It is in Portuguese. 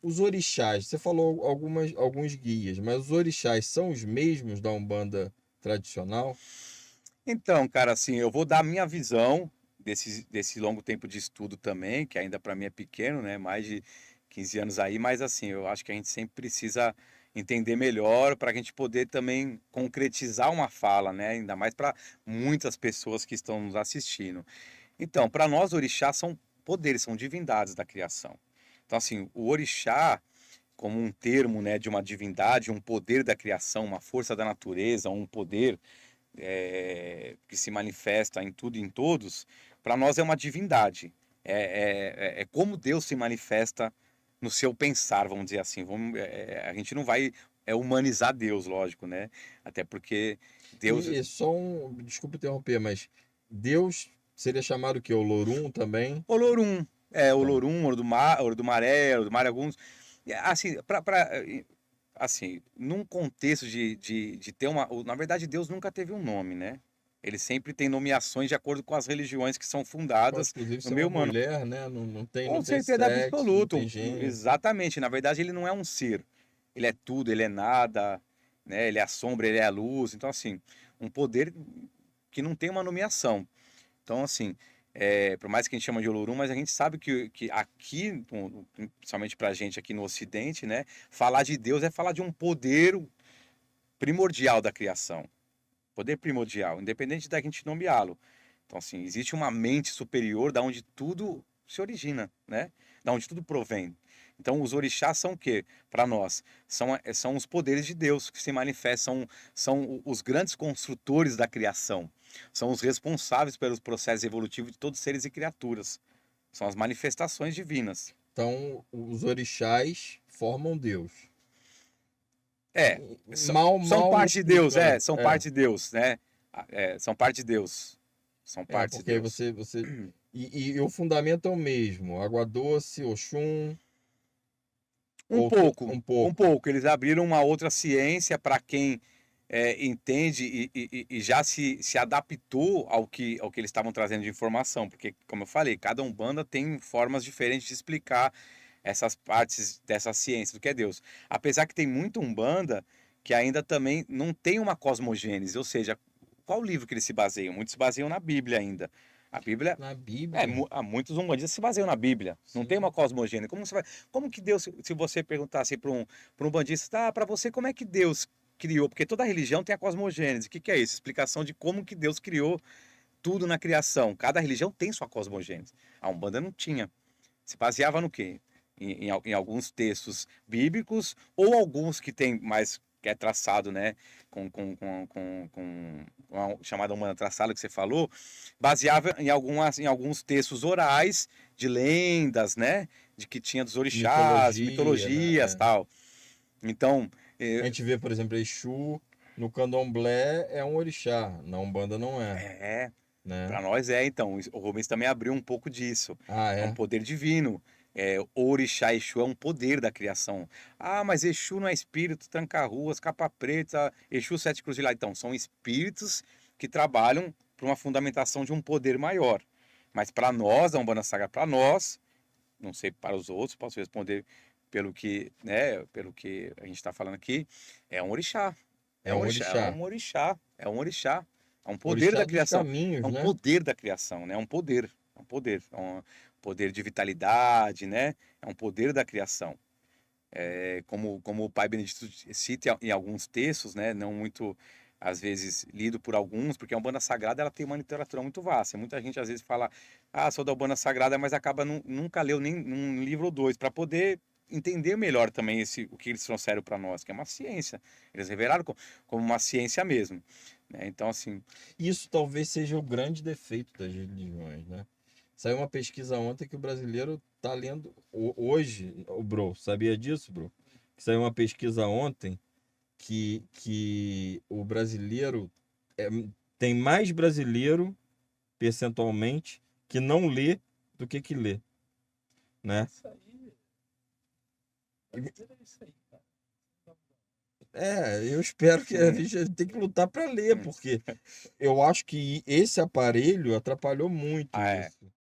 Os orixás, você falou alguns guias, mas os orixás são os mesmos da Umbanda tradicional? Então, cara, assim, eu vou dar a minha visão desse longo tempo de estudo também, que ainda para mim é pequeno, né? Mais de 15 anos aí, mas assim, eu acho que a gente sempre precisa entender melhor para a gente poder também concretizar uma fala, né? Ainda mais para muitas pessoas que estão nos assistindo. Então, para nós, orixás são poderes, são divindades da criação. Então, assim, o orixá, como um termo, né, de uma divindade, um poder da criação, uma força da natureza, um poder que se manifesta em tudo e em todos, para nós é uma divindade. É como Deus se manifesta no seu pensar, vamos dizer assim. A gente não vai humanizar Deus, lógico, né? Até porque Deus. E só desculpa interromper, mas Deus seria chamado o quê? O Lorum também? Olorum, Tá. Olorum, Olodumaré, Olodumareguns. Assim, assim, num contexto de ter uma. Na verdade, Deus nunca teve um nome, né? Ele sempre tem nomeações de acordo com as religiões que são Pode, fundadas inclusive, no ser meio uma humano. mulher, né? Não tem, Com não tem certeza sexo, não absoluta, tem gênero. exatamente. Na verdade, ele não é um ser. Ele é tudo, ele é nada, né? Ele é a sombra, ele é a luz. Então, assim, um poder que não tem uma nomeação. Então, assim, por mais que a gente chama de Olorum, mas a gente sabe que aqui, principalmente pra gente aqui no Ocidente, né? Falar de Deus é falar de um poder primordial da criação. Poder primordial, independente da gente nomeá-lo. Então, assim, existe uma mente superior da onde tudo se origina, né? Da onde tudo provém. Então, os orixás são o quê? Para nós, são os poderes de Deus que se manifestam, são os grandes construtores da criação, são os responsáveis pelos processos evolutivos de todos os seres e criaturas. São as manifestações divinas. Então, os orixás formam Deus. É, são, são Mal parte de Deus, explicando. são parte de Deus, né? São parte de Deus. São parte de Porque aí Deus. e o fundamento é o mesmo. Água doce, Oxum, ou um Um pouco. pouco. Eles abriram uma outra ciência para quem entende e já se adaptou ao que eles estavam trazendo de informação. Porque, como eu falei, cada Umbanda tem formas diferentes de explicar essas partes dessa ciência do que é Deus. Apesar que tem muita Umbanda que ainda também não tem uma cosmogênese, ou seja, qual livro que eles se baseiam? Muitos se baseiam na Bíblia ainda. A Bíblia Na Bíblia? há muitos umbandistas se baseiam na Bíblia. Não tem Sim. uma cosmogênese. Como que Deus, se você perguntasse para um umbandista, tá, para você, como é que Deus criou? Porque toda religião tem a cosmogênese. O que é isso? Explicação de como que Deus criou tudo na criação. Cada religião tem sua cosmogênese. A Umbanda não tinha. Se baseava no quê? Em alguns textos bíblicos ou alguns que tem mais que é traçado, né, com a chamada humana traçada que você falou, baseava em alguns textos orais de lendas, né, de que tinha dos orixás, Mitologia, mitologias, né? tal. Então, A gente vê, por exemplo, Exu no Candomblé é um orixá, na Umbanda não é, é, né? para nós então, o Rubens também abriu um pouco disso. Ah, É um é? poder divino. O orixá Exu é um poder da criação. Ah, mas Exu não é espírito, tranca-ruas, capa preta, Exu sete cruzilhadas. Então, são espíritos que trabalham para uma fundamentação de um poder maior. Mas para nós, a Umbanda Sagrada, para nós, não sei para os outros, posso responder pelo que, né, pelo que a gente está falando aqui, é um orixá. É um orixá. É um orixá. É um poder da Orixá dos criação. É caminhos, um né? poder da criação, né? É um poder. É um poder. É um poder de vitalidade, né? É um poder da criação. Como o pai Benedito cita em alguns textos, né? Não muito, às vezes, lido por alguns, porque a Umbanda Sagrada ela tem uma literatura muito vasta. Muita gente, às vezes, fala, ah, sou da Umbanda Sagrada, mas acaba nunca leu nem um livro ou dois, para poder entender melhor também o que eles trouxeram para nós, que é uma ciência. Eles revelaram como uma ciência mesmo, né? Então, assim, Isso talvez seja o grande defeito das religiões, né? Saiu uma pesquisa ontem que o brasileiro tá lendo hoje, o bro, sabia disso, bro? Que saiu uma pesquisa ontem que o brasileiro é, tem mais brasileiro percentualmente que não lê do que lê, né? Isso aí, brasileiro é isso aí, cara. Eu espero que a gente tem que lutar para ler, porque eu acho que esse aparelho atrapalhou muito ah, isso.